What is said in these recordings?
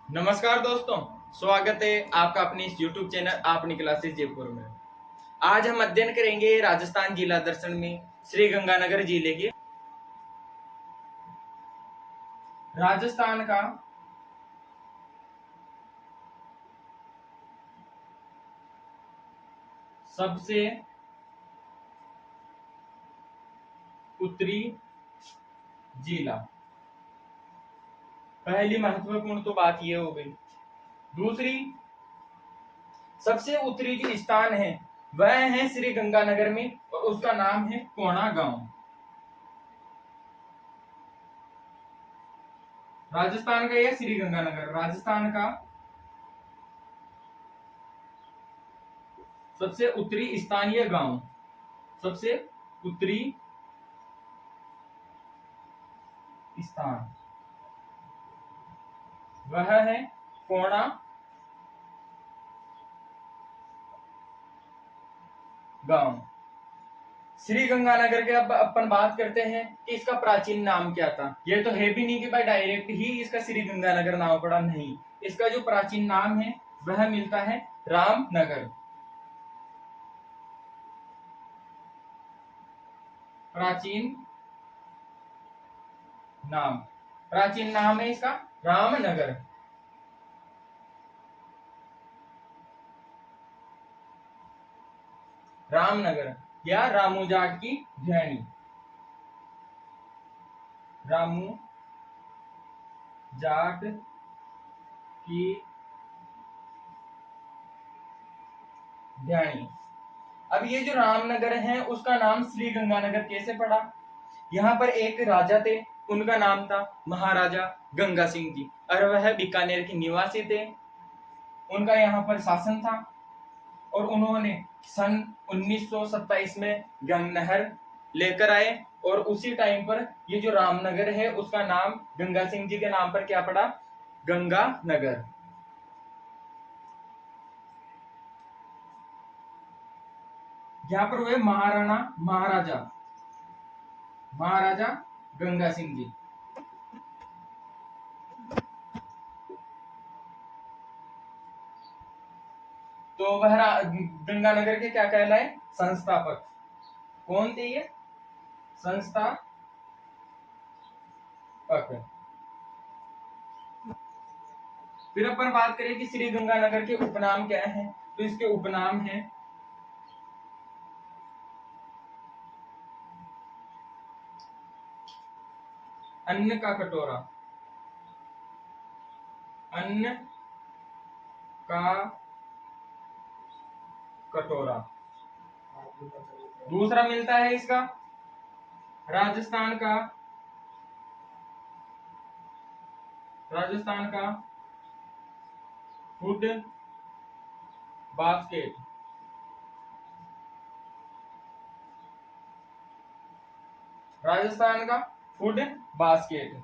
नमस्कार दोस्तों, स्वागत है आपका अपने इस YouTube चैनल अपनी क्लासेस जयपुर में। आज हम अध्ययन करेंगे राजस्थान जिला दर्शन में श्री गंगानगर जिले के राजस्थान का सबसे उत्तरी जिला। पहली महत्वपूर्ण तो बात यह हो गई। दूसरी, सबसे उत्तरी जो स्थान है वह है श्री गंगानगर में और उसका नाम है कोणा गांव। राजस्थान का यह श्री गंगानगर राजस्थान का सबसे उत्तरी स्थानीय गांव, सबसे उत्तरी स्थान वह है कोणा गांव। श्री गंगानगर के अब अपन बात करते हैं कि इसका प्राचीन नाम क्या था। ये तो है भी नहीं कि भाई डायरेक्ट ही इसका श्री गंगानगर नाम पड़ा, नहीं। इसका जो प्राचीन नाम है वह मिलता है रामनगर। प्राचीन नाम है इसका रामनगर। रामनगर या रामू जाट की ढैणी, रामू जाट की ढैणी। अब ये जो रामनगर है उसका नाम श्री गंगानगर कैसे पड़ा? यहाँ पर एक राजा थे, उनका नाम था महाराजा गंगा सिंह जी और वह बीकानेर के निवासी थे। उनका यहाँ पर शासन था और उन्होंने सन 1927 में गंग नहर लेकर आए और उसी टाइम पर ये जो रामनगर है उसका नाम गंगा सिंह जी के नाम पर क्या पड़ा? गंगा नगर। यहाँ पर हुए महाराजा गंगा सिंह जी। तो वह गंगानगर के क्या कहलाए? संस्थापक। कौन थे ये? संस्थापक। फिर अपन बात करें कि श्री गंगानगर के उपनाम क्या हैं, तो इसके उपनाम हैं अन्न का कटोरा, अन्न का कटोरा। दूसरा मिलता है इसका राजस्थान का फूड बास्केट। राजस्थान का फूड बास्केट।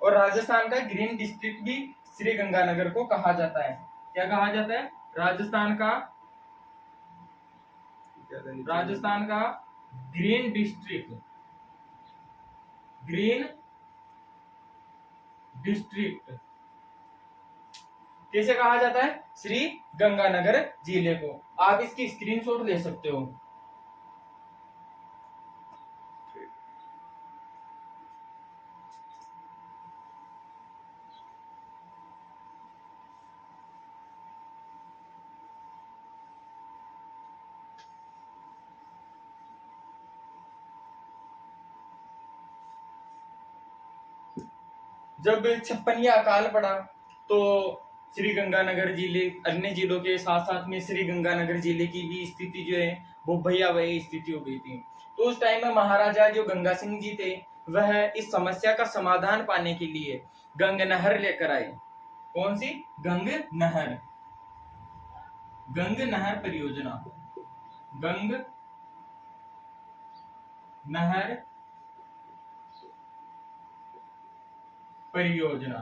और राजस्थान का ग्रीन डिस्ट्रिक्ट भी श्री गंगानगर को कहा जाता है। क्या कहा जाता है? राजस्थान का ग्रीन डिस्ट्रिक्ट। कैसे कहा जाता है? श्री गंगानगर जिले को। आप इसकी स्क्रीनशॉट ले सकते हो। जब 56 अकाल पड़ा तो श्री गंगानगर जिले अन्य जिलों के साथ साथ में श्री गंगानगर जिले की भी स्थिति जो है वो भयावह स्थिति हो गई थी। तो उस टाइम में महाराजा जो गंगा सिंह जी थे वह इस समस्या का समाधान पाने के लिए गंग नहर लेकर आए। कौन सी? गंग नहर परियोजना। गंग नहर परियोजना।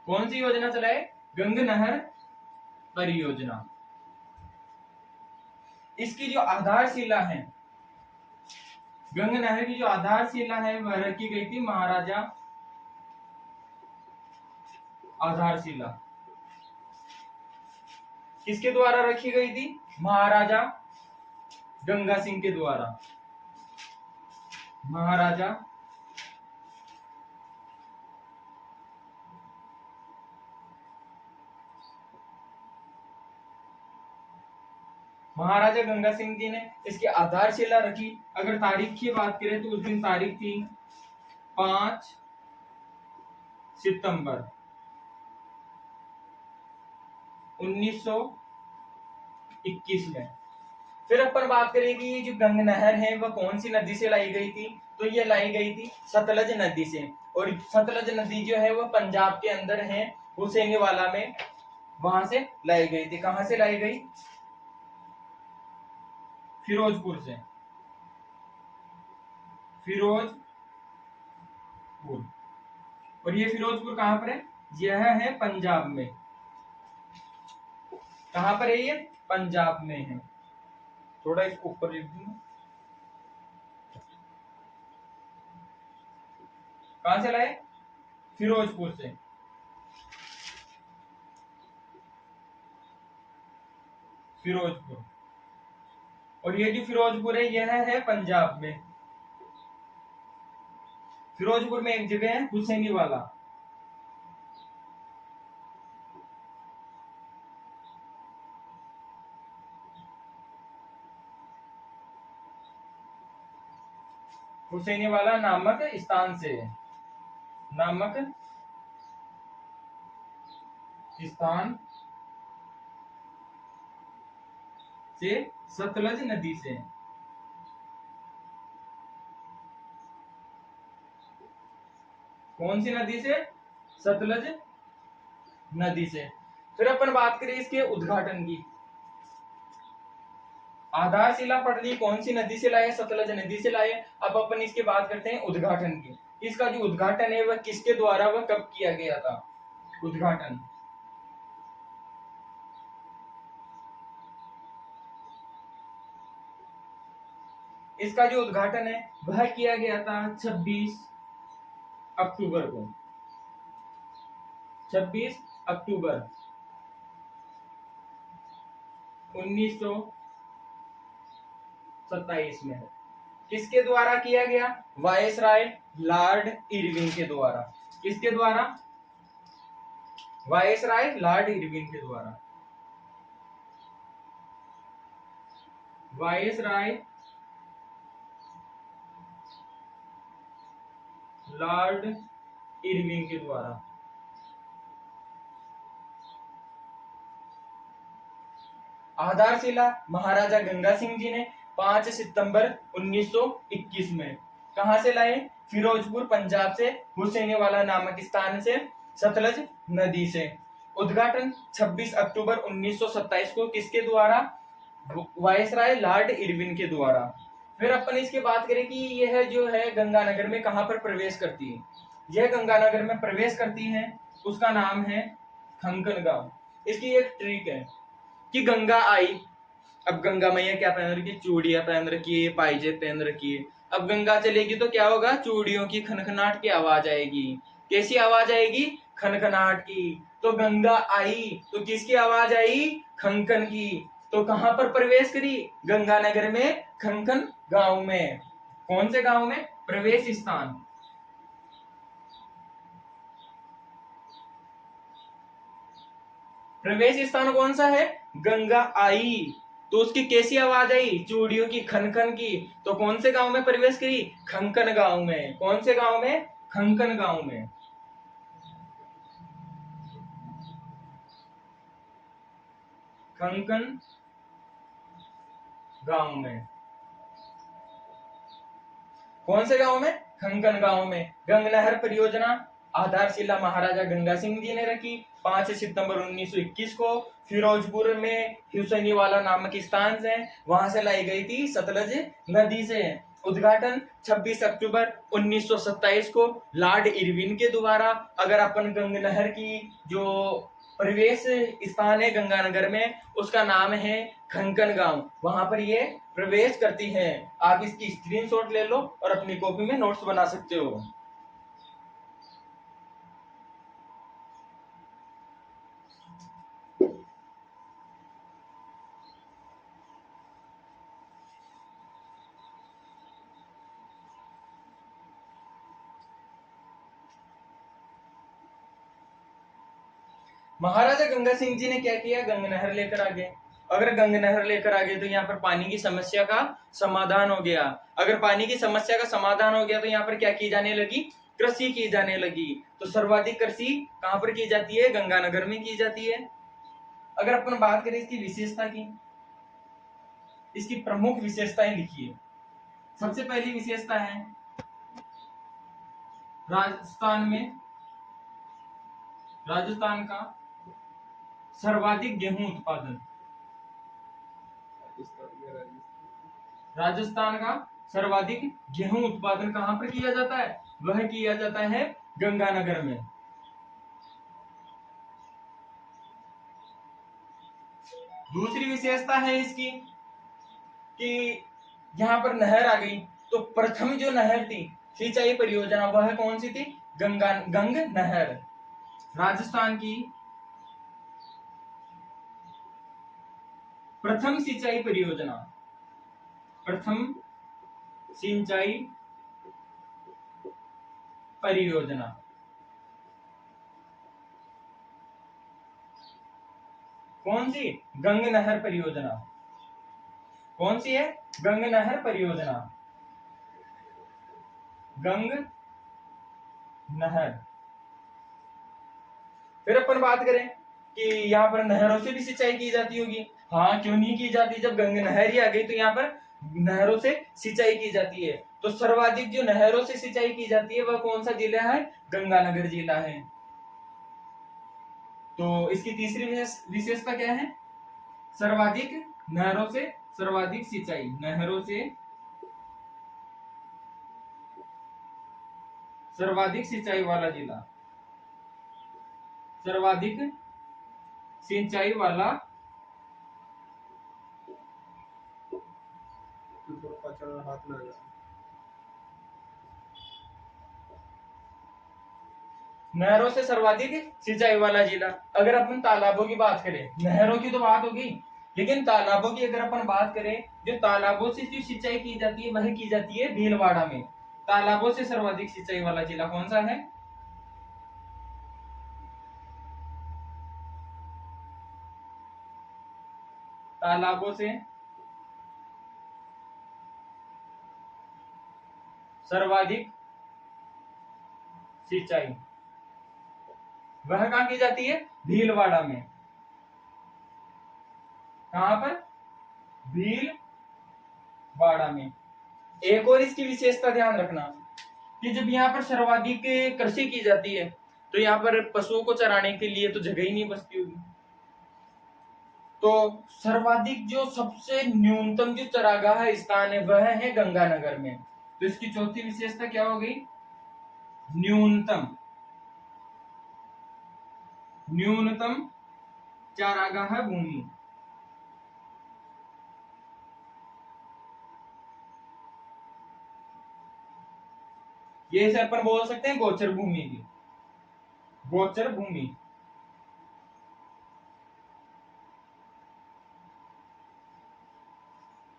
कौन सी योजना चलाए? गंग नहर परियोजना। इसकी जो आधारशिला है, गंग नहर की जो आधारशिला है वह रखी गई थी महाराजा आधारशिला किसके द्वारा रखी गई थी? महाराजा गंगा सिंह के द्वारा। महाराजा महाराजा गंगा सिंह जी ने इसकी आधारशिला रखी। अगर तारीख की बात करें तो उस दिन तारीख थी 5 सितंबर 1921 में। फिर अपन बात करें कि ये जो गंग नहर है वह कौन सी नदी से लाई गई थी? तो ये लाई गई थी सतलज नदी से। और सतलज नदी जो है वह पंजाब के अंदर है, हुसैनीवाला में, वहां से लाई गई थी। कहां से लाई गई? फिरोजपुर से। फिरोजपुर। और ये फिरोजपुर कहां पर है? यह है पंजाब में। कहां पर है ये? पंजाब में है। थोड़ा इसको ऊपर लिख दूंगा। कहां से लाए? फिरोजपुर से। फिरोजपुर। और ये जो फिरोजपुर है यह है पंजाब में। फिरोजपुर में एक जगह है हुसैनीवाला। हुसैनीवाला नामक स्थान से, नामक स्थान से सतलज नदी से। कौन सी नदी से? सतलज नदी से। फिर अपन बात करें इसके उद्घाटन की। आधारशिला पढ़ ली, कौन सी नदी से लाए? सतलज नदी से लाए। अब अपन इसके बात करते हैं उद्घाटन की। इसका जो उद्घाटन है वह किसके द्वारा, वह कब किया गया था? उद्घाटन इसका जो उद्घाटन है वह किया गया था 26 अक्टूबर को। 26 अक्टूबर 1927 में। किसके द्वारा किया गया? वायसराय लॉर्ड इरविन के द्वारा। किसके द्वारा? वायसराय लॉर्ड इरविन के द्वारा। वायसराय लॉर्ड इरविन के द्वारा। आधारशिला महाराजा गंगा सिंह जी ने 5 सितंबर 1921 में कहां से लाए? फिरोजपुर पंजाब से, हुसैनीवाला नामक स्थान से, सतलज नदी से। उद्घाटन 26 अक्टूबर 1927 को किसके द्वारा? वायसराय लॉर्ड इरविन के द्वारा। फिर अपन इसकी बात करें कि यह जो है गंगानगर में कहां पर प्रवेश करती है? यह गंगानगर में प्रवेश करती है, उसका नाम है खंकन गांव। इसकी एक ट्रिक है कि गंगा आई, अब गंगा मैया क्या पहन रखी है? चूड़ियां पहन रखी है, पायजेब पहन रखी है। अब गंगा चलेगी तो क्या होगा? चूड़ियों की खनखनाट की आवाज आएगी। कैसी आवाज आएगी? खनखनाट की। तो गंगा आई तो किसकी आवाज आई? खंकन की। तो कहां पर प्रवेश करी? गंगानगर में, खंकन गांव में। कौन से गांव में? प्रवेश स्थान। प्रवेश स्थान कौन सा है? गंगा आई तो उसकी कैसी आवाज आई? चूड़ियों की खनखन की। तो कौन से गांव में प्रवेश करी? खंकन गांव में। कौन से गांव में? खंकन गांव में। खंकन गांव में। कौन से गांव में? खंकन गांव में। गंग नहर परियोजना आधारशिला महाराजा गंगा सिंह जी ने रखी 5 सितंबर 1921 को। फिरोजपुर में हुसैनीवाला नामक स्थान से, वहां से लाई गई थी सतलज नदी से। उद्घाटन 26 अक्टूबर 1927 को लॉर्ड इरविन के द्वारा। अगर अपन गंग नहर की जो प्रवेश स्थान है गंगानगर में, उसका नाम है खंकन गांव, वहां पर ये प्रवेश करती है। आप इसकी स्क्रीनशॉट ले लो और अपनी कॉपी में नोट्स बना सकते हो। महाराजा गंगा सिंह जी ने क्या किया, गंग नहर लेकर आ गए। अगर गंग नहर लेकर आ गए तो यहाँ पर पानी की समस्या का समाधान हो गया। अगर पानी की समस्या का समाधान हो गया तो यहाँ पर क्या की जाने लगी, कृषि की जाने लगी। तो सर्वाधिक कृषि कहां पर की जाती है, गंगानगर में की जाती है। अगर अपन बात करें इसकी विशेषता की, इसकी प्रमुख विशेषताएं लिखिए। सबसे पहली विशेषता है राजस्थान का सर्वाधिक गेहूं उत्पादन। राजस्थान का सर्वाधिक गेहूं उत्पादन कहां पर किया जाता है, वह किया जाता है गंगानगर में। दूसरी विशेषता है इसकी कि यहां पर नहर आ गई, तो प्रथम जो नहर थी सिंचाई परियोजना वह कौन सी थी, गंग नहर। राजस्थान की प्रथम सिंचाई परियोजना, प्रथम सिंचाई परियोजना कौन सी, गंग नहर परियोजना। कौन सी है, गंग नहर परियोजना, गंग नहर। फिर अपन बात करें कि यहाँ पर नहरों से भी सिंचाई की जाती होगी। हाँ, क्यों नहीं की जाती, जब गंग नहर ही आ गई तो यहाँ पर नहरों से सिंचाई की जाती है। तो सर्वाधिक जो नहरों से सिंचाई की जाती है वह कौन सा जिला है, गंगानगर जिला है। तो इसकी तीसरी विशेषता क्या है, सर्वाधिक नहरों से सर्वाधिक सिंचाई, नहरों से सर्वाधिक सिंचाई वाला जिला, सर्वाधिक सिंचाई वाला हाथ लगा। नहरों से सर्वाधिक सिंचाई वाला जिला। अगर अपन तालाबों की बात करें, नहरों की तो बात होगी, लेकिन तालाबों की अगर अपन बात करें, जो तालाबों से जो सिंचाई की जाती है वह की जाती है भीलवाड़ा में। तालाबों से सर्वाधिक सिंचाई वाला जिला कौन सा है, तालाबों से सर्वाधिक सिंचाई वह कहां की जाती है, भीलवाड़ा में। कहां पर, भीलवाड़ा में। एक और इसकी विशेषता ध्यान रखना कि जब यहाँ पर सर्वाधिक कृषि की जाती है तो यहाँ पर पशुओं को चराने के लिए तो जगह ही नहीं बचती होगी। तो सर्वाधिक जो सबसे न्यूनतम जो चरागाह स्थान है वह है गंगानगर में। तो इसकी चौथी विशेषता क्या हो गई, न्यूनतम, न्यूनतम चारागाह भूमि। ये से अपन बोल सकते हैं गोचर भूमि की, गोचर भूमि।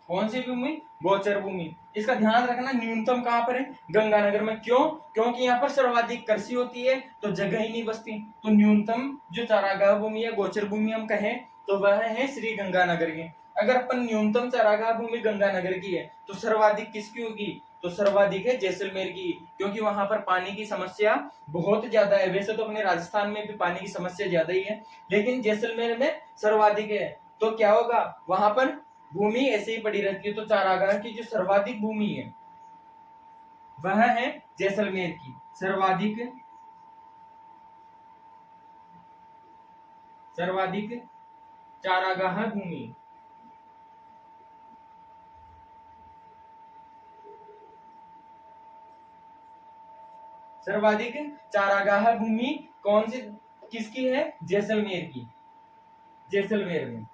कौन सी भूमि, गोचर भूमि। इसका ध्यान रखना, न्यूनतम कहां पर है, गंगानगर में। क्यों, क्योंकि यहाँ पर सर्वाधिक कृषि होती है तो जगह ही नहीं बचती। तो न्यूनतम जो चारागाह भूमि या गोचर भूमि हम कहें तो वह है श्री गंगानगर की। अगर अपन न्यूनतम चारागाह भूमि गंगानगर की है तो सर्वाधिक किसकी होगी, तो सर्वाधिक है जैसलमेर की, क्योंकि वहां पर पानी की समस्या बहुत ज्यादा है। वैसे तो अपने राजस्थान में भी पानी की समस्या ज्यादा ही है, लेकिन जैसलमेर में सर्वाधिक है। तो क्या होगा, वहां पर भूमि ऐसे ही पड़ी रहती है। तो चारागाह की जो सर्वाधिक भूमि है वह है जैसलमेर की, सर्वाधिक सर्वाधिक चारागाह भूमि। सर्वाधिक चारागाह भूमि कौन सी, किसकी है, जैसलमेर की, जैसलमेर में।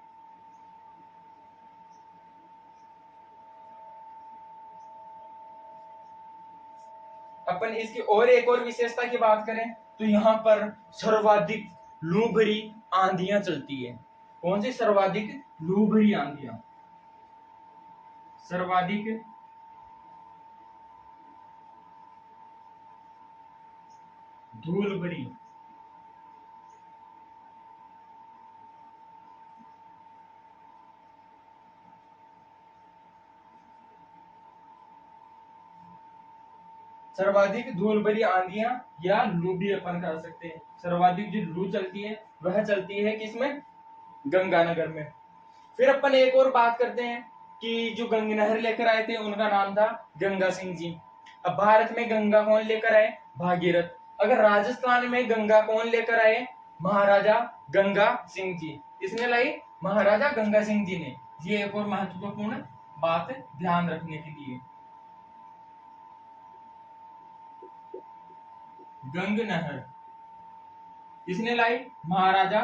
अपन इसकी और एक और विशेषता की बात करें तो यहाँ पर सर्वाधिक लू भरी आंधियां चलती है। कौन सी, सर्वाधिक लू भरी आंधियां, सर्वाधिक धूल भरी सर्वाधिक धूल भरी आंधियां या लू भी अपन कह सकते हैं। सर्वाधिक जो लू चलती है वह चलती है किसमें? गंगानगर में। फिर अपन एक और बात करते हैं कि जो गंगा नहर लेकर आए थे उनका नाम था गंगा सिंह जी। अब भारत में गंगा कौन लेकर आए? भागीरथ। अगर राजस्थान में गंगा कौन लेकर आए? महाराजा गंगा सिंह जी। किसने लाई? महाराजा गंगा सिंह जी ने। ये एक और महत्वपूर्ण बात ध्यान रखने के लिए। गंग नहर किसने लाई? महाराजा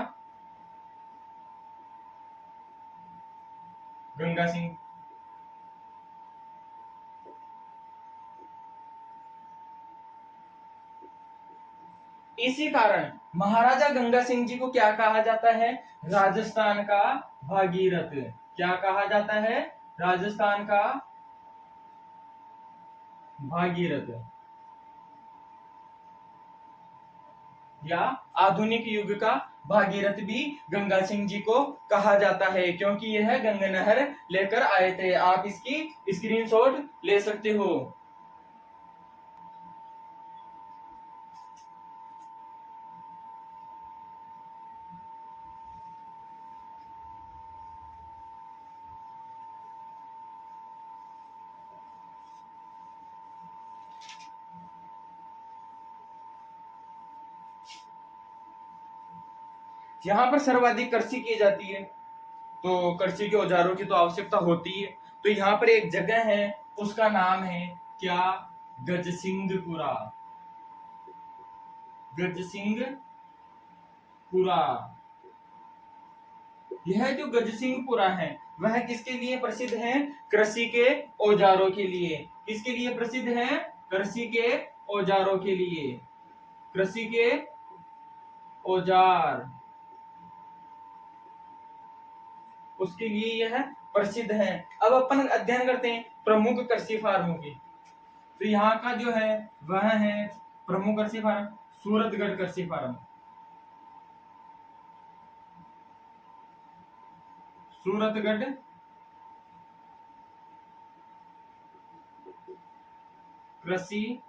गंगा सिंह। इसी कारण महाराजा गंगा सिंह जी को क्या कहा जाता है? राजस्थान का भागीरथ। क्या कहा जाता है? राजस्थान का भागीरथ। या आधुनिक युग का भागीरथ भी गंगा सिंह जी को कहा जाता है, क्योंकि यह गंगा नहर लेकर आए थे। आप इसकी स्क्रीनशॉट ले सकते हो। यहाँ पर सर्वाधिक कृषि की जाती है, तो कृषि के औजारों की तो आवश्यकता होती है। तो यहाँ पर एक जगह है, उसका नाम है क्या? गजसिंहपुरा। गजसिंहपुरा। यह जो गजसिंहपुरा है वह किसके लिए प्रसिद्ध है? कृषि के औजारों के लिए। किसके लिए प्रसिद्ध है? कृषि के औजारों के लिए। कृषि के औजार उसके लिए यह प्रसिद्ध है। अब अपन अध्ययन करते हैं प्रमुख कृषि फार्मों की। तो यहाँ का जो है वह है प्रमुख कृषि फार्म सूरतगढ़ कृषि फार्म। सूरतगढ़ कृषि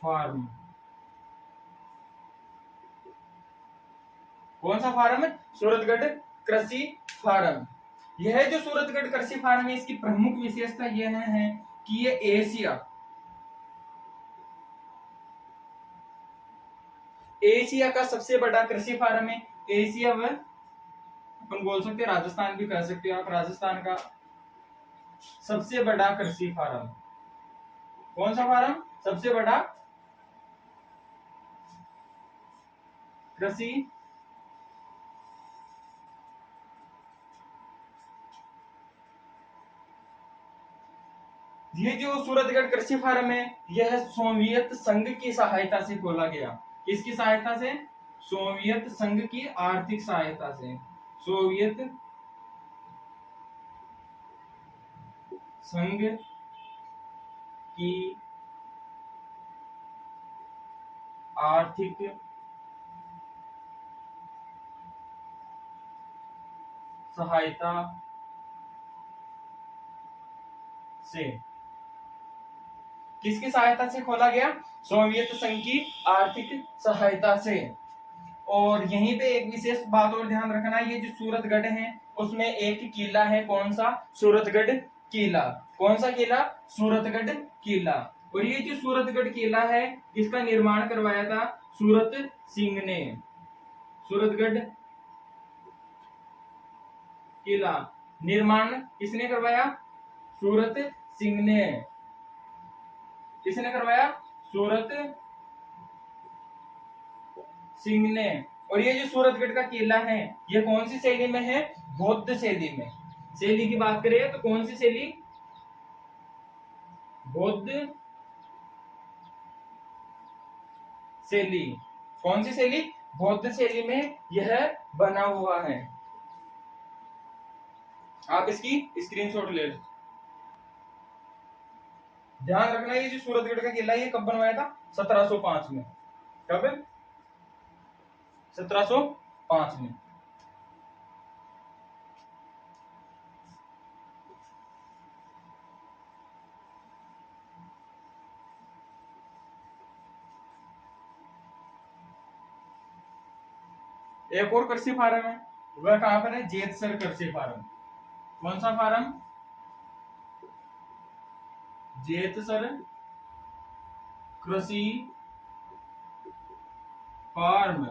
फार्म। कौन सा फार्म है? सूरतगढ़ कृषि फार्म। यह जो सूरतगढ़ कृषि फार्म है इसकी प्रमुख विशेषता यह है कि ये एशिया का सबसे बड़ा कृषि फार्म है। एशिया में अपन बोल सकते हैं, राजस्थान भी कह सकते हो आप, राजस्थान का सबसे बड़ा कृषि फार्म। कौन सा फार्म? सबसे बड़ा कृषि ये जो सूरतगढ़ कृषि फार्म है यह सोवियत संघ की सहायता से खोला गया। किसकी सहायता से? सोवियत संघ की आर्थिक सहायता से। सोवियत संघ की आर्थिक सहायता से। किसकी सहायता से खोला गया? सोवियत संघ की आर्थिक सहायता से। और यहीं पे एक विशेष बात और ध्यान रखना, ये जो सूरतगढ़ है उसमें एक किला है। कौन सा? सूरतगढ़ किला। कौन सा किला? सूरतगढ़ किला। और ये जो सूरतगढ़ किला है इसका निर्माण करवाया था सूरत सिंह ने। सूरतगढ़ किला निर्माण किसने करवाया? सूरत सिंह ने। किसने करवाया? सूरत सिंह ने। और ये जो सूरतगढ़ का किला है ये कौन सी शैली में है? बौद्ध शैली में। शैली की बात करें तो कौन सी शैली? बौद्ध शैली। कौन सी शैली? बौद्ध शैली में यह बना हुआ है। आप इसकी स्क्रीनशॉट ले लो। ध्यान रखना ये जो सूरतगढ़ का किला ये कब बनवाया था? 1705 में। कब? 1705 में। एक और कृषि फार्म है, वह कहां पर है? जेतसर कृषि फार्म। कौन सा फार्म? जेतसर कृषि फार्म।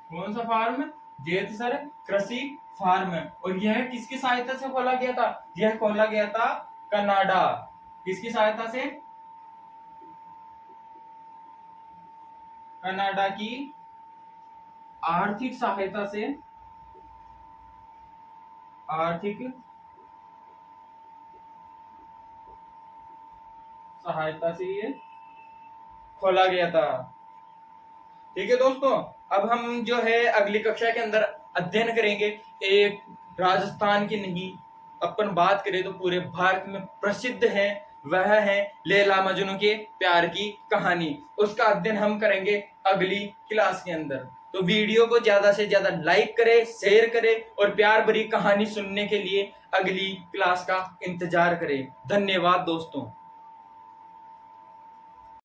कौन सा फार्म? जेतसर कृषि फार्म। और यह किसकी सहायता से खोला गया था? यह खोला गया था कनाडा। किसकी सहायता से? कनाडा की आर्थिक सहायता से। आर्थिक सहायता से ये खोला गया था। ठीक है दोस्तों, अब हम जो है अगली कक्षा के अंदर अध्ययन करेंगे एक राजस्थान की नहीं, अपन बात करें तो पूरे भारत में प्रसिद्ध है, वह है लैला मजनू के प्यार की कहानी। उसका अध्ययन हम करेंगे अगली क्लास के अंदर। तो वीडियो को ज्यादा से ज्यादा लाइक करें, शेयर करें और प्यार भरी कहानी सुनने के लिए अगली क्लास का इंतजार करें। धन्यवाद दोस्तों।